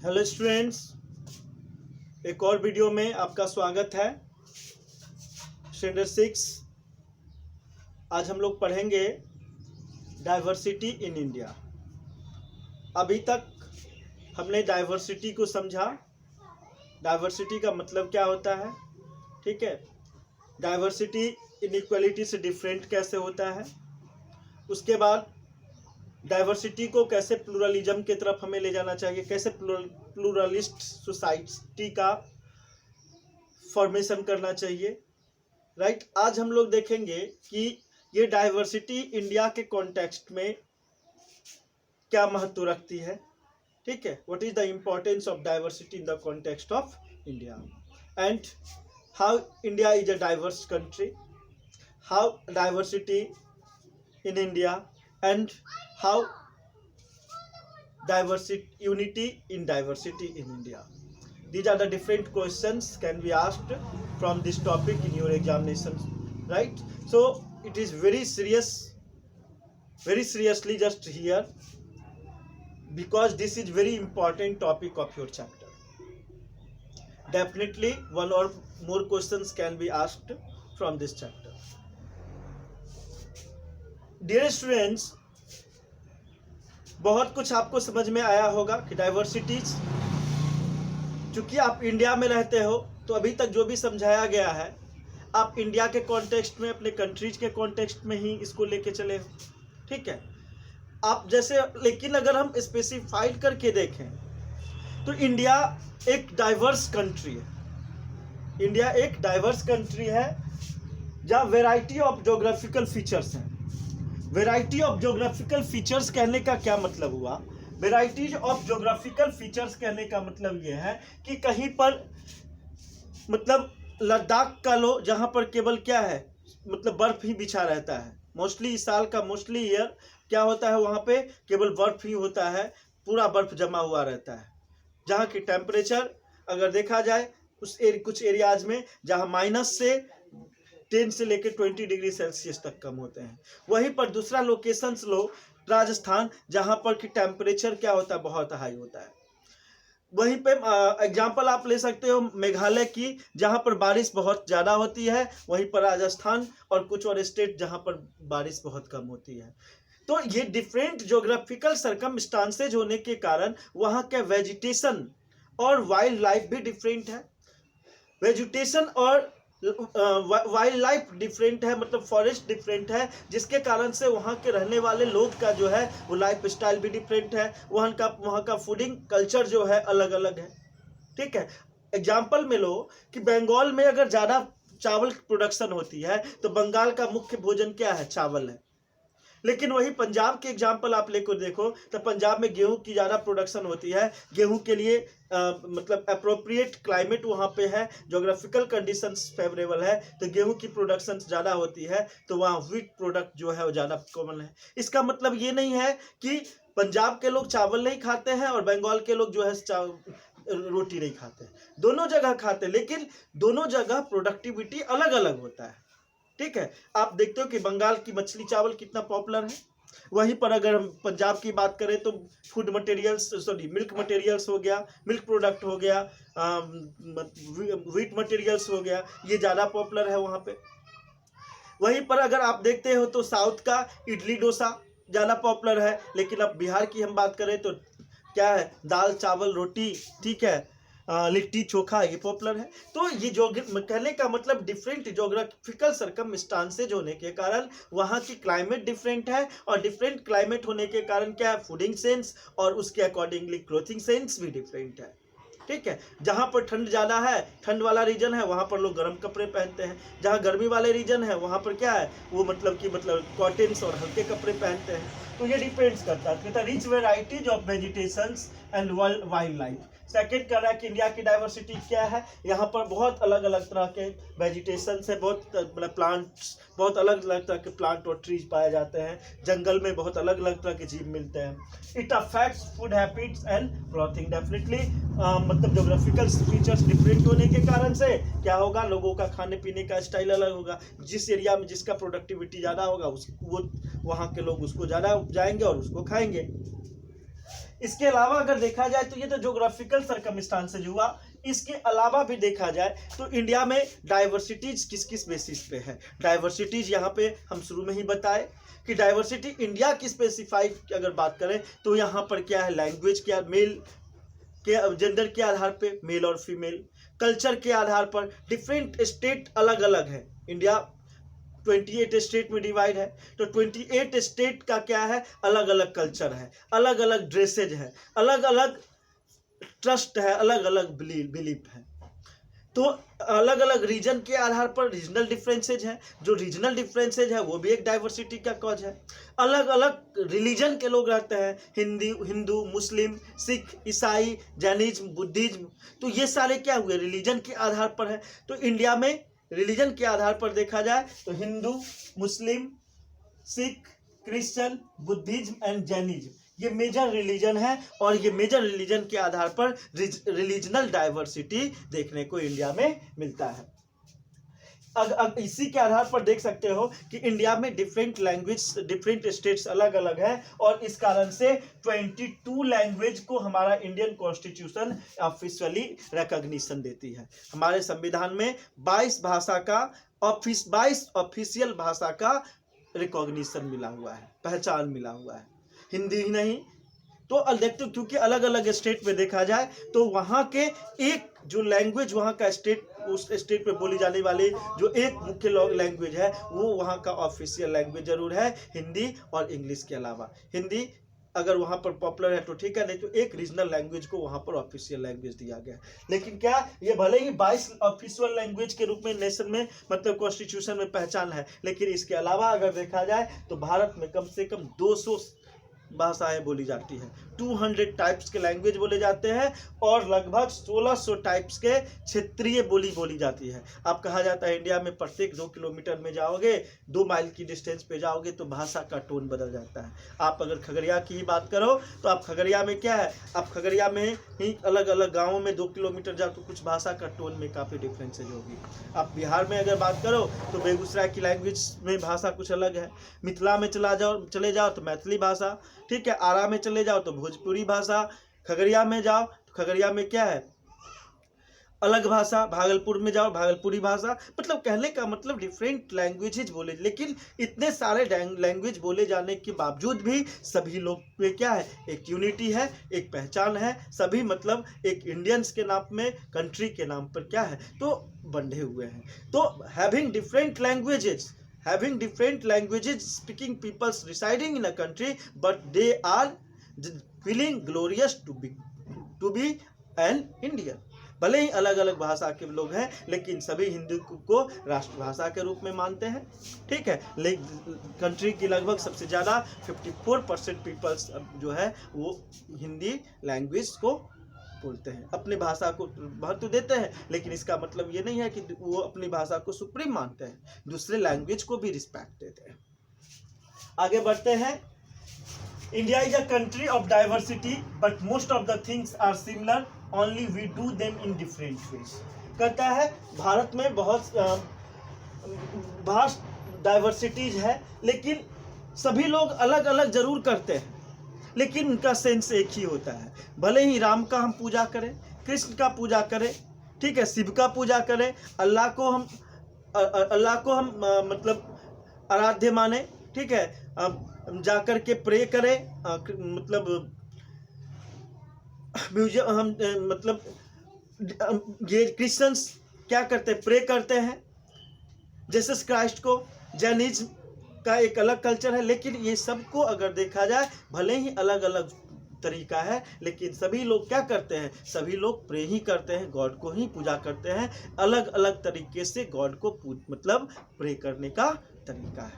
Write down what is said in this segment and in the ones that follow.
Hello students, एक और video में आपका स्वागत है। स्टैंडर्ड 6 आज हम लोग पढ़ेंगे डाइवर्सिटी इन इंडिया। अभी तक हमने डाइवर्सिटी को समझा। डाइवर्सिटी का मतलब क्या होता है, ठीक है। डाइवर्सिटी इनइक्वालिटी से डिफरेंट कैसे होता है, उसके बाद डाइवर्सिटी को कैसे प्लूरलिज्म की तरफ हमें ले जाना चाहिए, कैसे प्लूरलिस्ट सोसाइटी का फॉर्मेशन करना चाहिए, राइट। आज हम लोग देखेंगे कि ये डाइवर्सिटी इंडिया के कॉन्टेक्स्ट में क्या महत्व रखती है, ठीक है। What is the importance of diversity in the context of India and how India is a diverse country, how diversity in India and how unity in diversity in India. These are the different questions can be asked from this topic in your examinations, right? So it is very seriously just here, because this is very important topic of your chapter. Definitely one or more questions can be asked from this chapter. Dear students, बहुत कुछ आपको समझ में आया होगा कि diversities, चूंकि आप इंडिया में रहते हो तो अभी तक जो भी समझाया गया है आप इंडिया के कॉन्टेक्स्ट में, अपने कंट्रीज के कॉन्टेक्स्ट में ही इसको लेके चले हो, ठीक है। आप जैसे, लेकिन अगर हम स्पेसिफाइड करके देखें तो इंडिया एक डाइवर्स कंट्री है। इंडिया एक डाइवर्स कंट्री है जहाँ वेराइटी ऑफ जोग्राफिकल फीचर्स हैं। वेराइटी ऑफ जोग्राफिकल फीचर्स कहने का क्या मतलब हुआ? वेराइटीज ऑफ जोग्राफिकल फीचर्स कहने का मतलब यह है कि कहीं पर, मतलब लद्दाख का लो, जहां पर केवल क्या है, मतलब बर्फ ही बिछा रहता है। मोस्टली इस साल का मोस्टली ईयर क्या होता है, वहां पे केवल बर्फ ही होता है, पूरा बर्फ जमा हुआ रहता है। जहां की टेम्परेचर अगर देखा जाए कुछ एरियाज में जहां माइनस से 10 से लेकर 20 डिग्री सेल्सियस तक कम होते हैं। वहीं पर दूसरा लोकेशंस लो, राजस्थान, जहां पर कि टेम्परेचर क्या होता है, बहुत हाई होता है। वहीं पे एग्जांपल आप ले सकते हो मेघालय की, जहां पर बारिश बहुत ज़्यादा होती है। वहीं पर राजस्थान और कुछ और स्टेट जहां पर बारिश बहुत कम होती है। तो ये डिफरेंट जोग्राफिकल सर्कमस्टांसेज होने के कारण वहाँ के वेजिटेशन और वाइल्ड लाइफ भी डिफरेंट है। वेजिटेशन और वाइल्ड लाइफ डिफरेंट है, मतलब फॉरेस्ट डिफरेंट है, जिसके कारण से वहाँ के रहने वाले लोग का जो है वो लाइफ स्टाइल भी डिफरेंट है। वहाँ का फूडिंग कल्चर जो है अलग अलग है, ठीक है। एग्जाम्पल में लो कि बंगाल में अगर ज़्यादा चावल प्रोडक्शन होती है तो बंगाल का मुख्य भोजन क्या है, चावल है। लेकिन वही पंजाब के एग्जाम्पल आप लेकर देखो तो पंजाब में गेहूं की ज़्यादा प्रोडक्शन होती है। गेहूं के लिए मतलब अप्रोप्रिएट क्लाइमेट वहाँ पे है, जोग्राफिकल कंडीशंस फेवरेबल है, तो गेहूं की प्रोडक्शन ज़्यादा होती है, तो वहाँ व्हीट प्रोडक्ट जो है वो ज़्यादा कॉमन है। इसका मतलब ये नहीं है कि पंजाब के लोग चावल नहीं खाते हैं और बंगाल के लोग जो है रोटी नहीं खाते। दोनों जगह खाते, लेकिन दोनों जगह प्रोडक्टिविटी अलग अलग होता है, ठीक है। आप देखते हो कि बंगाल की मछली चावल कितना पॉपुलर है। वहीं पर अगर हम पंजाब की बात करें तो फूड मटेरियल्स, मिल्क मटेरियल्स हो गया, मिल्क प्रोडक्ट हो गया, व्हीट मटेरियल्स हो गया, ये ज़्यादा पॉपुलर है वहाँ पे। वहीं पर अगर आप देखते हो तो साउथ का इडली डोसा ज़्यादा पॉपुलर है। लेकिन अब बिहार की हम बात करें तो क्या है, दाल चावल रोटी, ठीक है, लिट्टी चोखा, ये पॉपुलर है। तो ये जो कहने का मतलब डिफरेंट जोग्राफिकल सर्कमस्टांसेज होने के कारण वहाँ की क्लाइमेट डिफरेंट है, और डिफरेंट क्लाइमेट होने के कारण क्या है, फूडिंग सेंस और उसके अकॉर्डिंगली क्लोथिंग सेंस भी डिफरेंट है, ठीक है। जहाँ पर ठंड ज़्यादा है, ठंड वाला रीजन है, वहाँ पर लोग गर्म कपड़े पहनते हैं। जहाँ गर्मी वाले रीजन है वहाँ पर क्या है, वो मतलब कॉटन्स और हल्के कपड़े पहनते हैं। तो ये डिपेंड्स करता है। Rich varieties of vegetations and wild life. Second कह रहा है कि इंडिया की डाइवर्सिटी क्या है, यहाँ पर बहुत अलग अलग तरह के वेजिटेशन है, बहुत मतलब प्लांट्स, बहुत अलग अलग तरह के प्लांट और ट्रीज पाए जाते हैं। जंगल में बहुत अलग अलग तरह के जीव मिलते हैं। It affects food habits and clothing. Definitely मतलब जोग्राफिकल फीचर्स डिफरेंट होने के कारण से क्या होगा, लोगों का खाने पीने का स्टाइल अलग होगा। जिस एरिया में जिसका प्रोडक्टिविटी ज़्यादा होगा वो वहाँ के लोग उसको ज़्यादा जाएंगे और उसको खाएंगे। इसके अलावा अगर देखा जाए तो ये तो ज्योग्राफिकल सर्कमस्टांसेस हुआ, इसके अलावा भी देखा जाए तो इंडिया में डाइवर्सिटीज किस किस बेसिस पे है। डाइवर्सिटीज यहाँ पे हम शुरू में ही बताए कि डाइवर्सिटी इंडिया की स्पेसिफाई अगर बात करें तो यहाँ पर क्या है, लैंग्वेज क्या, मेल के जेंडर के आधार पे मेल और फीमेल, कल्चर के आधार पर डिफरेंट स्टेट अलग अलग है। इंडिया 28 स्टेट में डिवाइड है, तो 28 स्टेट का क्या है, अलग अलग कल्चर है, अलग अलग ड्रेसेज है, अलग अलग ट्रस्ट है, अलग अलग बिलीफ है। तो अलग अलग रीजन के आधार पर रीजनल डिफरेंसेज है, जो रीजनल डिफरेंसेज है वो भी एक डाइवर्सिटी का कॉज है। अलग अलग रिलीजन के लोग रहते हैं, हिंदू, मुस्लिम, सिख, ईसाई, जैनिज्म, बुद्धिज्म, तो ये सारे क्या हुए, रिलीजन के आधार पर है। तो इंडिया में रिलीजन के आधार पर देखा जाए तो Hindu, Muslim, Sikh, Christian, Buddhism and Jainism, ये मेजर रिलीजन है, और ये मेजर रिलीजन के आधार पर रिलीजनल डाइवर्सिटी देखने को इंडिया में मिलता है। इसी के आधार पर देख सकते हो कि इंडिया में डिफरेंट लैंग्वेज, डिफरेंट स्टेट्स अलग अलग है, और इस कारण से 22 लैंग्वेज को हमारा इंडियन कॉन्स्टिट्यूशन ऑफिशियली रिकॉग्निशन देती है। हमारे संविधान में 22 भाषा का 22 ऑफिशियल भाषा का रिकॉग्निशन मिला हुआ है, पहचान मिला हुआ है। हिंदी ही नहीं तो देखते, क्योंकि अलग अलग स्टेट में देखा जाए तो वहाँ के एक जो लैंग्वेज, वहाँ का स्टेट, उस स्टेट में बोली जाने वाली जो एक मुख्य लैंग्वेज है वो वहाँ का ऑफिशियल लैंग्वेज जरूर है, हिंदी और इंग्लिश के अलावा। हिंदी अगर वहाँ पर पॉपुलर है तो ठीक है, नहीं तो एक रीजनल लैंग्वेज को वहाँ पर ऑफिशियल लैंग्वेज दिया गया है। लेकिन क्या ये भले ही 22 ऑफिशियल लैंग्वेज के रूप में नेशन में मतलब कॉन्स्टिट्यूशन में पहचान है, लेकिन इसके अलावा अगर देखा जाए तो भारत में कम से कम 200 भाषाएं बोली जाती हैं, 200 टाइप्स के लैंग्वेज बोले जाते हैं, और लगभग 1600 टाइप्स के क्षेत्रीय बोली जाती है। अब कहा जाता है इंडिया में प्रत्येक 2 किलोमीटर में जाओगे, 2 माइल की डिस्टेंस पे जाओगे तो भाषा का टोन बदल जाता है। आप अगर खगड़िया की ही बात करो तो आप खगड़िया में क्या है, आप खगड़िया में ही अलग अलग गाँवों में 2 किलोमीटर जाओ तो कुछ भाषा का टोन में काफ़ी डिफरेंसेज होगी। आप बिहार में अगर बात करो तो बेगूसराय की लैंग्वेज में भाषा कुछ अलग है, मिथिला में चले जाओ तो मैथिली भाषा, ठीक है, आरा में चले जाओ तो भोजपुरी भाषा, खगड़िया में जाओ तो खगड़िया में क्या है, अलग भाषा, भागलपुर में जाओ भागलपुरी भाषा। मतलब कहने का मतलब डिफरेंट लैंग्वेजेज बोले, लेकिन इतने सारे लैंग्वेज बोले जाने के बावजूद भी सभी लोग में क्या है, एक यूनिटी है, एक पहचान है, सभी मतलब एक इंडियंस के नाम में, कंट्री के नाम पर क्या है, तो बंधे हुए हैं। तो having different languages speaking peoples residing in a country, but they are feeling glorious to be an Indian। भले ही अलग अलग भाषा के लोग हैं लेकिन सभी हिंदी को राष्ट्रभाषा के रूप में मानते हैं, ठीक है। कंट्री की लगभग सबसे ज़्यादा 54% पीपल्स जो है वो हिंदी लैंग्वेज को बोलते हैं, अपनी भाषा को महत्व देते हैं, लेकिन इसका मतलब ये नहीं है कि वो अपनी भाषा को सुप्रीम मानते हैं, दूसरे लैंग्वेज को भी रिस्पेक्ट देते हैं। आगे बढ़ते हैं। India is a country of diversity but most of the things are similar, only we do them in different ways. कहता है भारत में बहुत वास्ट डाइवर्सिटीज है, लेकिन सभी लोग अलग अलग जरूर करते हैं, लेकिन उनका सेंस एक ही होता है। भले ही राम का हम पूजा करें, कृष्ण का पूजा करें, ठीक है, शिव का पूजा करें, अल्लाह को हम मतलब आराध्य माने, ठीक है, जाकर के प्रे करें, मतलब म्यूजियम हम मतलब ये क्रिश्चियंस क्या करते हैं, प्रे करते हैं जीसस क्राइस्ट को, जैनिज्म का एक अलग कल्चर है, लेकिन ये सबको अगर देखा जाए भले ही अलग अलग तरीका है, लेकिन सभी लोग क्या करते हैं, सभी लोग प्रे ही करते हैं, गॉड को ही पूजा करते हैं। अलग अलग तरीके से गॉड को मतलब प्रे करने का तरीका है,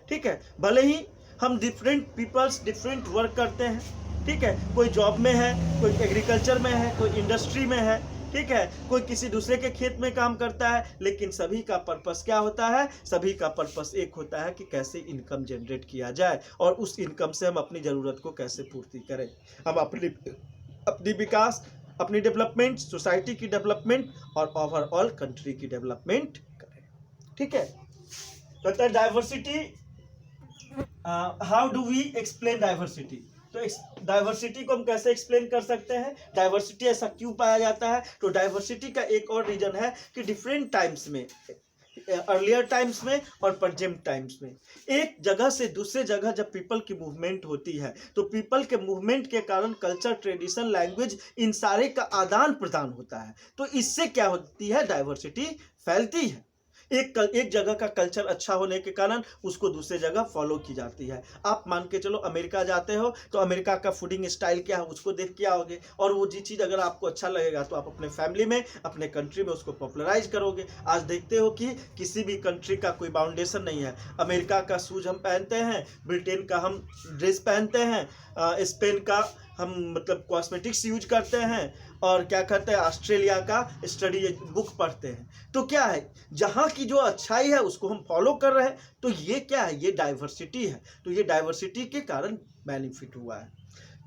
ठीक है। भले ही हम डिफरेंट पीपल्स डिफरेंट वर्क करते हैं, ठीक है, कोई जॉब में है, कोई एग्रीकल्चर में है, कोई इंडस्ट्री में है, ठीक है, कोई किसी दूसरे के खेत में काम करता है, लेकिन सभी का पर्पस क्या होता है, सभी का पर्पस एक होता है कि कैसे इनकम जनरेट किया जाए और उस इनकम से हम अपनी ज़रूरत को कैसे पूर्ति करें, हम अपनी विकास, अपनी डेवलपमेंट, सोसाइटी की डेवलपमेंट और ओवरऑल कंट्री की डेवलपमेंट करें, ठीक है। तो diversity, how do we explain diversity. तो डाइवर्सिटी को हम कैसे एक्सप्लेन कर सकते हैं, डाइवर्सिटी ऐसा क्यों पाया जाता है? तो डाइवर्सिटी का एक और रीजन है कि डिफरेंट टाइम्स में, अर्लियर टाइम्स में और प्रेजेंट टाइम्स में, एक जगह से दूसरे जगह जब पीपल की मूवमेंट होती है तो पीपल के मूवमेंट के कारण कल्चर, ट्रेडिशन, लैंग्वेज, इन सारे का आदान प्रदान होता है। तो इससे क्या होती है, डाइवर्सिटी फैलती है। एक जगह का कल्चर अच्छा होने के कारण उसको दूसरे जगह फॉलो की जाती है। आप मान के चलो अमेरिका जाते हो तो अमेरिका का फूडिंग स्टाइल क्या है उसको देख के आओगे, और वो जी चीज़ अगर आपको अच्छा लगेगा तो आप अपने फैमिली में, अपने कंट्री में उसको पॉपुलराइज करोगे। आज देखते हो कि किसी भी कंट्री का कोई बाउंडेशन नहीं है। अमेरिका का शूज हम पहनते हैं, ब्रिटेन का हम ड्रेस पहनते हैं, स्पेन का हम मतलब कॉस्मेटिक्स यूज करते हैं, और क्या करते हैं, ऑस्ट्रेलिया का स्टडी बुक पढ़ते हैं। तो क्या है, जहाँ की जो अच्छाई है उसको हम फॉलो कर रहे हैं। तो ये क्या है, ये डाइवर्सिटी है। तो ये डाइवर्सिटी के कारण बेनिफिट हुआ है।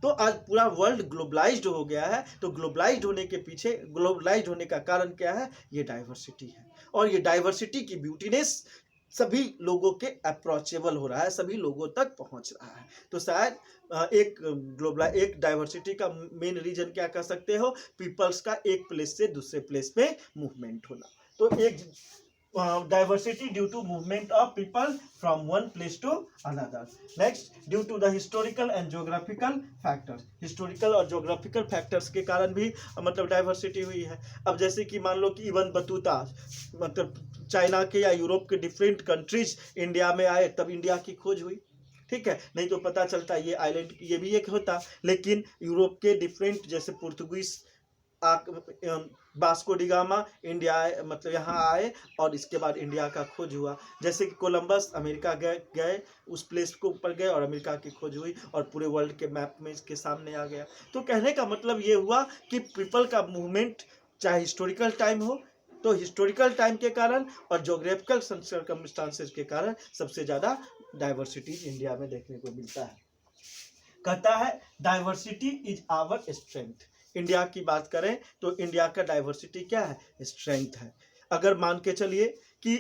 तो आज पूरा वर्ल्ड ग्लोबलाइज्ड हो गया है। तो ग्लोबलाइज्ड होने के पीछे, ग्लोबलाइज्ड होने का कारण क्या है, ये डाइवर्सिटी है। और ये डाइवर्सिटी की ब्यूटीनेस सभी लोगों के अप्रोचेबल हो रहा है, सभी लोगों तक पहुंच रहा है। तो शायद एक डाइवर्सिटी का मेन रीजन क्या कह सकते हो, पीपल्स का एक प्लेस से दूसरे प्लेस पे मूवमेंट होना। तो एक diversity due to movement of people from one place to another. Next, due to the historical and geographical factors. Historical और ज्योग्राफिकल फैक्टर्स के कारण भी मतलब डाइवर्सिटी हुई है। अब जैसे कि मान लो कि इवन बतूता मतलब चाइना के या यूरोप के डिफरेंट कंट्रीज इंडिया में आए, तब इंडिया की खोज हुई, ठीक है। नहीं तो पता चलता ये आइलैंड ये भी एक होता। लेकिन यूरोप के डिफरेंट, जैसे Portuguese Vasco D gamma India मतलब यहाँ आए, और इसके बाद इंडिया का खोज हुआ। जैसे कि कोलंबस अमेरिका गए उस प्लेस को ऊपर गए और अमेरिका की खोज हुई, और पूरे वर्ल्ड के मैप में इसके सामने आ गया। तो कहने का मतलब ये हुआ कि पीपल का मूवमेंट चाहे हिस्टोरिकल टाइम हो, तो हिस्टोरिकल टाइम के कारण और जोग्राफिकल सर्कमस्टांसेस के कारण सबसे ज़्यादा डाइवर्सिटी इंडिया में देखने को मिलता है। कहता है diversity is our strength. India की बात करें तो इंडिया का डाइवर्सिटी क्या है, स्ट्रेंथ है। अगर मान के चलिए कि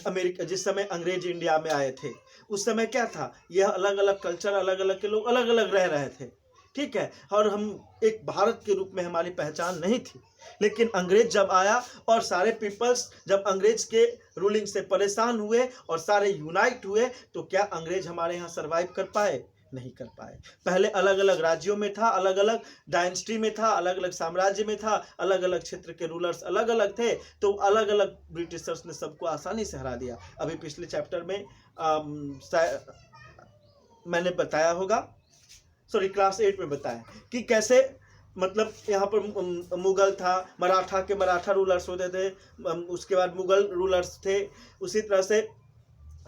अमेरिका जिस समय अंग्रेज इंडिया में आए थे उस समय क्या था, यह अलग अलग कल्चर, अलग अलग के लोग अलग अलग रह रहे थे, ठीक है। और हम एक भारत के रूप में हमारी पहचान नहीं थी। लेकिन अंग्रेज जब आया और सारे पीपल्स जब अंग्रेज के रूलिंग से परेशान हुए और सारे यूनाइट हुए, तो क्या अंग्रेज हमारे यहाँ सरवाइव कर पाए, नहीं कर पाए। पहले अलग अलग राज्यों में था, अलग अलग डायनेस्टी में था, अलग अलग साम्राज्य में था, अलग अलग क्षेत्र के रूलर्स अलग अलग थे। तो अलग अलग ब्रिटिशर्स ने सबको आसानी से हरा दिया। अभी पिछले चैप्टर में मैंने बताया होगा, सॉरी क्लास 8 में बताया कि कैसे मतलब यहाँ पर मुगल था, मराठा के मराठा रूलर्स होते थे, उसके बाद मुगल रूलर्स थे, उसी तरह से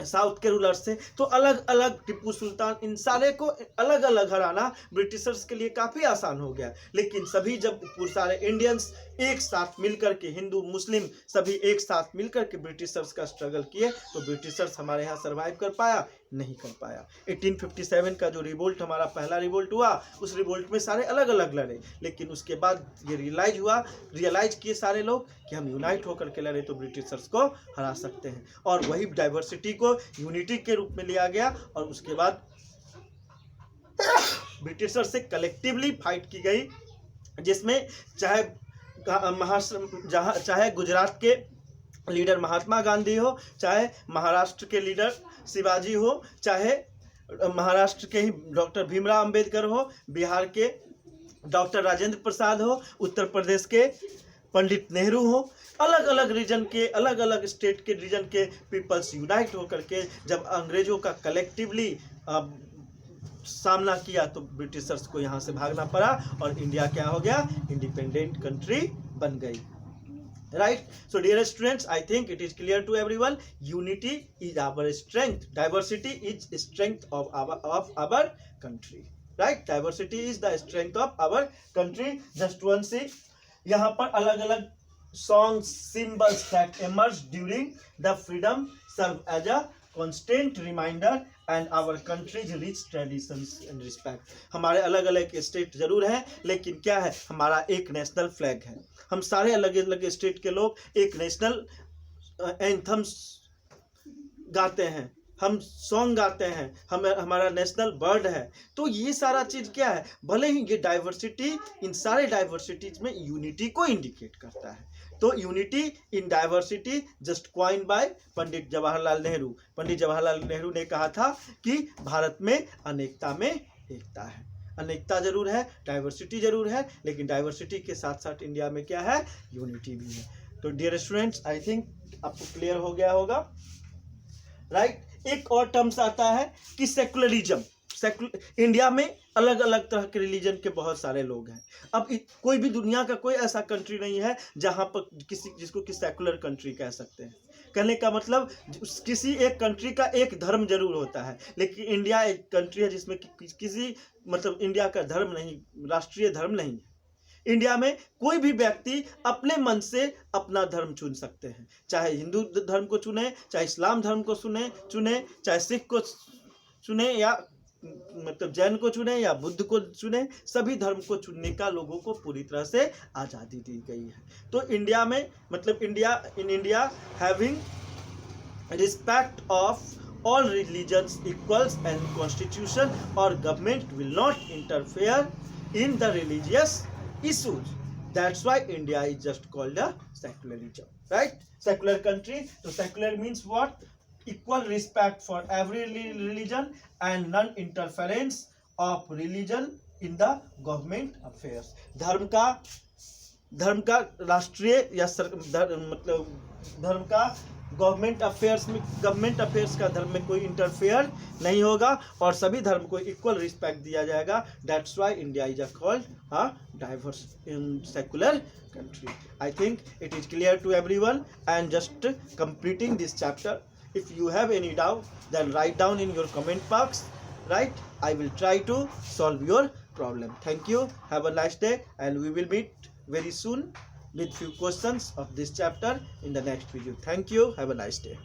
साउथ के रूलर्स थे। तो अलग अलग टिप्पू सुल्तान, इन सारे को अलग अलग हराना ब्रिटिशर्स के लिए काफ़ी आसान हो गया। लेकिन सभी जब सारे इंडियंस एक साथ मिलकर के, हिंदू मुस्लिम सभी एक साथ मिलकर के ब्रिटिशर्स का स्ट्रगल किए, तो ब्रिटिशर्स हमारे यहाँ सरवाइव कर पाया, नहीं कर पाया। 1857 का जो रिवोल्ट हमारा पहला रिवोल्ट हुआ, उस रिवोल्ट में सारे अलग अलग लड़े। लेकिन उसके बाद ये रियलाइज किए सारे लोग कि हम यूनाइट होकर के लड़े तो ब्रिटिशर्स को हरा सकते हैं। और वही डाइवर्सिटी को यूनिटी के रूप में लिया गया, और उसके बाद ब्रिटिशर से कलेक्टिवली फाइट की गई, जिसमें चाहे गुजरात के लीडर महात्मा गांधी हो, चाहे महाराष्ट्र के लीडर शिवाजी हो, चाहे महाराष्ट्र के ही डॉक्टर भीमराव अंबेडकर हो, बिहार के डॉक्टर राजेंद्र प्रसाद हो, उत्तर प्रदेश के पंडित नेहरू हो, अलग अलग रीजन के, अलग अलग स्टेट के रीजन के पीपल्स यूनाइट होकर के जब अंग्रेजों का कलेक्टिवली सामना किया, तो ब्रिटिशर्स को यहाँ से भागना पड़ा और इंडिया क्या हो गया, इंडिपेंडेंट कंट्री बन गई। Right? So dear students, I think it is clear to everyone, unity is our strength, diversity is strength of our country. Right? Diversity is the strength of our country. Just one see, यहाँ पर अलग अलग songs, symbols that emerged during the freedom serve as a constant reminder and our country's rich traditions and respect. हमारे अलग अलग state जरूर हैं, लेकिन क्या है, हमारा एक नेशनल फ्लैग है। हम सारे अलग अलग स्टेट के लोग एक नेशनल एंथम्स गाते हैं, हम सॉन्ग गाते हैं, हम हमारा नेशनल बर्ड है। तो ये सारा चीज़ क्या है, भले ही ये डाइवर्सिटी, इन सारे डाइवर्सिटीज में यूनिटी को इंडिकेट करता है। तो unity in diversity just coin by Pandit Jawaharlal Nehru. Pandit Jawaharlal Nehru ने कहा था कि भारत में अनेकता में एकता है। अनेकता जरूर है, डाइवर्सिटी जरूर है, लेकिन डाइवर्सिटी के साथ साथ इंडिया में क्या है, यूनिटी भी है। तो डियर स्टूडेंट्स, आई थिंक आपको क्लियर हो गया होगा, राइट। एक और टर्म्स आता है कि सेकुलरिज्म। इंडिया में अलग अलग तरह के रिलीजन के बहुत सारे लोग हैं। अब कोई भी दुनिया का कोई ऐसा कंट्री नहीं है जहां पर जिसको कि सेकुलर कंट्री कह सकते हैं। कहने का मतलब किसी एक कंट्री का एक धर्म जरूर होता है, लेकिन इंडिया एक कंट्री है जिसमें किसी मतलब इंडिया का धर्म नहीं, राष्ट्रीय धर्म नहीं है। इंडिया में कोई भी व्यक्ति अपने मन से अपना धर्म चुन सकते हैं, चाहे हिंदू धर्म को चुने, चाहे इस्लाम धर्म को चुने, चाहे सिख को चुने, या मतलब जैन को चुने, या बुद्ध को चुने। सभी धर्म को चुनने का लोगों को पूरी तरह से आज़ादी दी गई है। तो इंडिया में मतलब India having respect of all religions equals and constitution और government will not interfere in the religious issues. That's why India is just called a secularism, right? Secular country. So secular means what? Equal respect for every religion and non-interference of religion in the government affairs. धर्म का राष्ट्रीय या मतलब धर्म का government affairs का धर्म में कोई इंटरफेयर नहीं होगा और सभी धर्म को इक्वल रिस्पेक्ट दिया जाएगा। That's why India is called a diverse secular country. I think it is clear to everyone and just completing this chapter. If you have any doubt then write down in your comment box, right? I will try to solve your problem. Thank you, have a nice day, and we will meet very soon with few questions of this chapter in the next video. Thank you, have a nice day.